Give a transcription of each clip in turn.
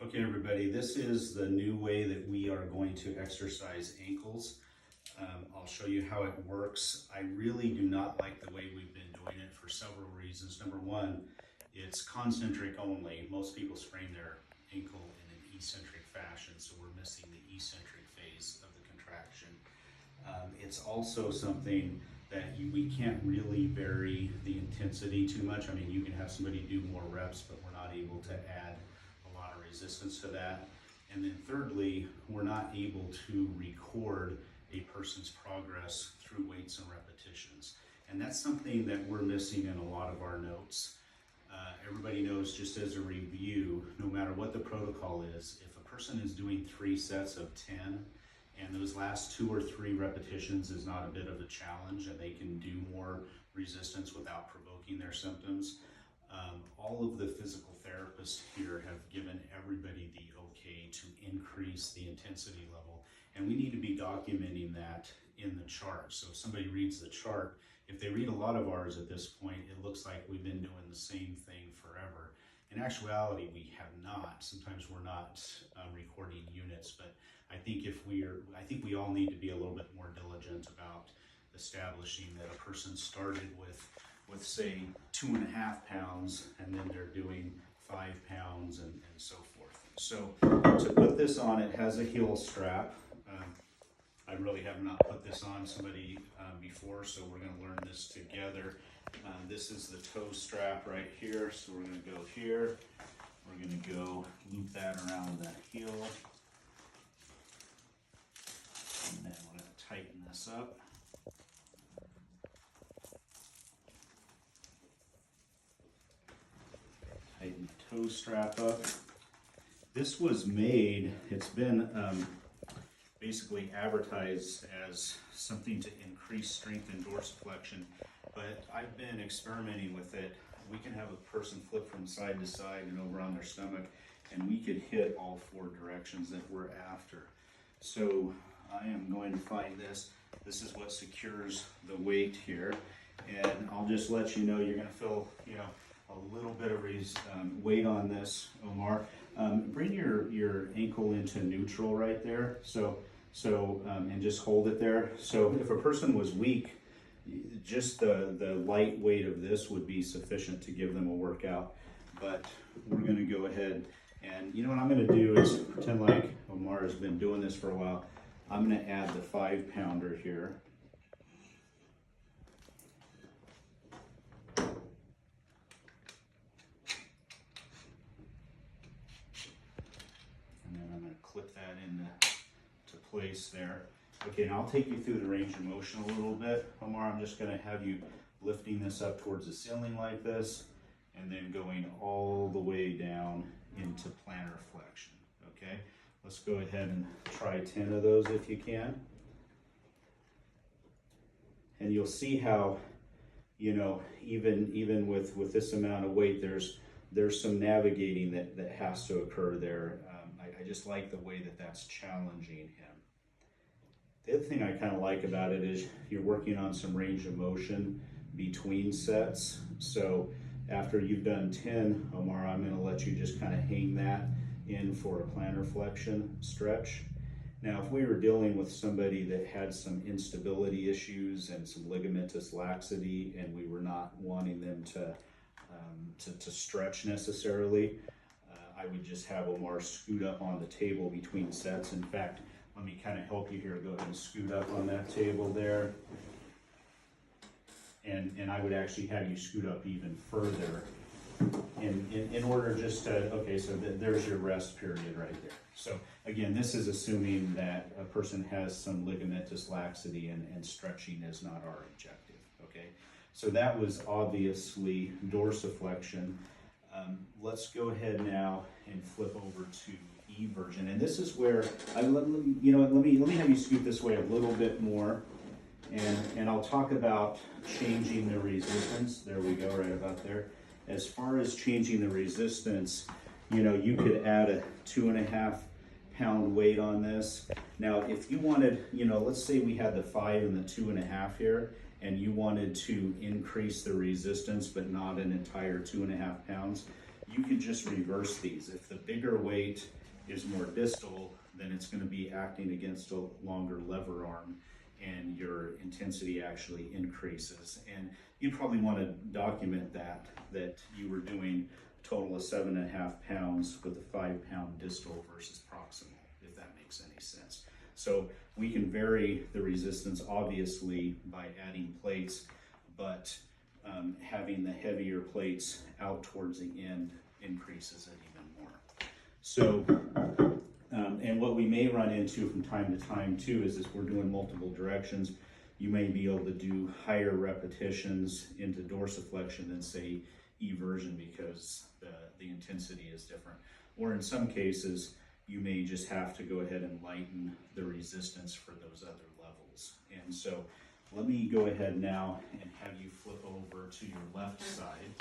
Okay, everybody, this is the new way that we are going to exercise ankles. I'll show you how it works. I really do not like the way we've been doing it for several reasons. Number one, it's concentric only. Most people sprain their ankle in an eccentric fashion, so we're missing the eccentric phase of the contraction. It's also something that we can't really vary the intensity too much. I mean, you can have somebody do more reps, but we're not able to add a lot of resistance to that. And then thirdly, we're not able to record a person's progress through weights and repetitions. And that's something that we're missing in a lot of our notes. Everybody knows, just as a review, no matter what the protocol is, if a person is doing 3 sets of 10, and those last 2 or 3 repetitions is not a bit of a challenge and they can do more resistance without provoking their symptoms, all of the physical therapists here have given everybody the okay to increase the intensity level. And we need to be documenting that in the chart. So if somebody reads the chart, if they read a lot of ours at this point, it looks like we've been doing the same thing forever. In actuality, we have not. Sometimes we're not recording units, but I think we all need to be a little bit more diligent about establishing that a person started with say 2.5 pounds, and then they're doing 5 pounds and so forth. So to put this on, it has a heel strap. I really have not put this on somebody before, so we're going to learn this together. This is the toe strap right here, so we're going to go here. We're going to go loop that around the heel. And then we're going to tighten this up. Tighten the toe strap up. This was made, it's been basically advertised as something to increase strength and dorsiflexion, but I've been experimenting with it. We can have a person flip from side to side and over on their stomach, and we could hit all 4 directions that we're after. So I am going to find this. This is what secures the weight here, and I'll just let you know, you're going to feel, a little bit of weight on this, Omar. Bring your ankle into neutral right there. And just hold it there. So if a person was weak, just the light weight of this would be sufficient to give them a workout. But we're going to go ahead and, what I'm going to do is pretend like Omar has been doing this for a while. I'm going to add the 5-pounder here. Clip that into place there. Okay, now I'll take you through the range of motion a little bit. Omar, I'm just going to have you lifting this up towards the ceiling like this, and then going all the way down into plantar flexion. Okay, let's go ahead and try 10 of those if you can. And you'll see how, even with this amount of weight, there's some navigating that has to occur there. I just like the way that that's challenging him. The other thing I kind of like about it is you're working on some range of motion between sets. So after you've done 10, Omar, I'm going to let you just kind of hang that in for a plantar flexion stretch. Now, if we were dealing with somebody that had some instability issues and some ligamentous laxity, and we were not wanting them to stretch necessarily, I would just have Omar scoot up on the table between sets. In fact, let me kind of help you here. Go ahead and scoot up on that table there. And I would actually have you scoot up even further in order just to, okay, so there's your rest period right there. So again, this is assuming that a person has some ligamentous laxity and stretching is not our objective, okay? So that was obviously dorsiflexion. Let's go ahead now and flip over to E version, and this is where let me have you scoot this way a little bit more, and I'll talk about changing the resistance. There we go, right about there. As far as changing the resistance, you could add a 2.5 pound weight on this. Now, if you wanted, let's say we had the 5 and the 2.5 here, and you wanted to increase the resistance, but not an entire 2.5 pounds, you can just reverse these. If the bigger weight is more distal, then it's going to be acting against a longer lever arm, and your intensity actually increases. And you probably want to document that you were doing a total of 7.5 pounds with a 5-pound distal versus proximal, if that makes any sense. So we can vary the resistance obviously by adding plates, but having the heavier plates out towards the end increases it even more. So, and what we may run into from time to time too is we're doing multiple directions, you may be able to do higher repetitions into dorsiflexion than say eversion because the intensity is different. Or in some cases, you may just have to go ahead and lighten the resistance for those other levels. And so let me go ahead now and have you flip over to your left side.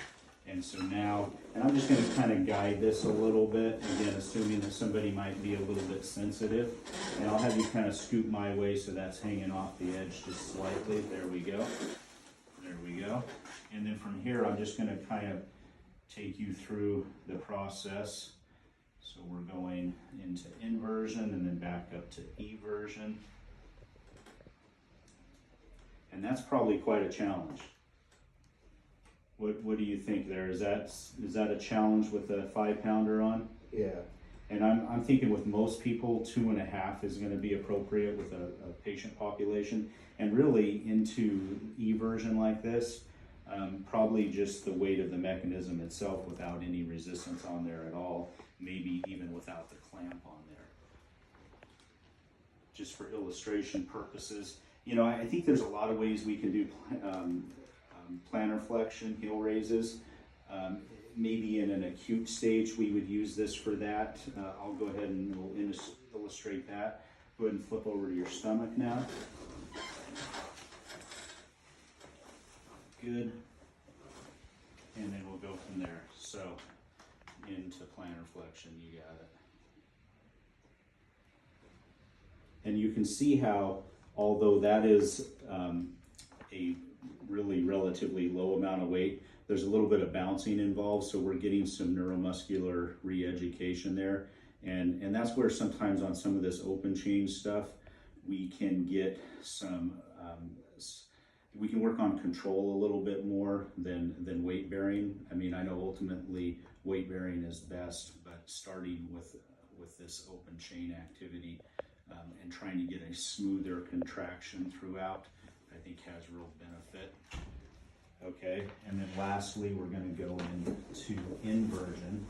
And so now, and I'm just going to kind of guide this a little bit, again, assuming that somebody might be a little bit sensitive. And I'll have you kind of scoot my way so that's hanging off the edge just slightly. There we go. There we go. And then from here, I'm just going to kind of take you through the process. So we're going into inversion and then back up to eversion. And that's probably quite a challenge. What do you think there? Is that a challenge with a 5-pounder on? Yeah. And I'm thinking with most people, 2.5 is going to be appropriate with a patient population. And really into eversion like this, probably just the weight of the mechanism itself without any resistance on there at all, maybe even without the clamp on there. Just for illustration purposes, you know, I think there's a lot of ways we can do plantar flexion, heel raises. Maybe in an acute stage we would use this for that. I'll go ahead and we'll illustrate that. Go ahead and flip over to your stomach now. Good. And then we'll go from there. So into plantar flexion, you got it. And you can see how, although that is a really relatively low amount of weight, there's a little bit of bouncing involved, so we're getting some neuromuscular re-education there. And that's where sometimes on some of this open chain stuff, we can get some, we can work on control a little bit more than weight bearing. I mean, I know ultimately weight bearing is best, but starting with this open chain activity and trying to get a smoother contraction throughout, I think has real benefit. Okay, and then lastly, we're going to go into inversion.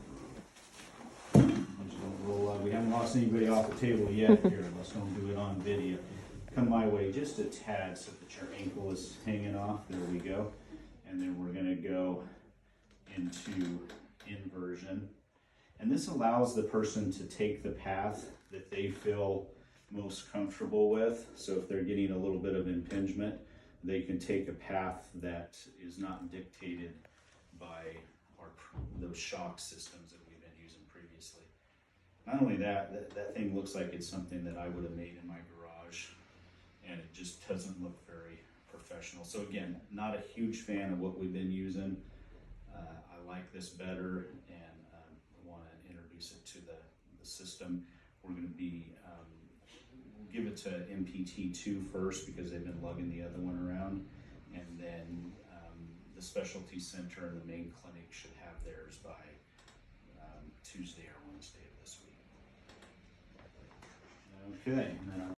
Just don't roll out. We haven't lost anybody off the table yet here. Let's don't do it on video. Come my way just a tad so that your ankle is hanging off. There we go. And then we're going to go into inversion. And this allows the person to take the path that they feel most comfortable with. So if they're getting a little bit of impingement, they can take a path that is not dictated by those shock systems that we've been using previously. Not only that, that thing looks like it's something that I would have made in my garage, and it just doesn't look very professional. So again, not a huge fan of what we've been using. I like this better, and I want to introduce it to the system. We're going to be we'll give it to MPT2 first because they've been lugging the other one around, and then the specialty center and the main clinic should have theirs by Tuesday or Wednesday of this week. Okay, and then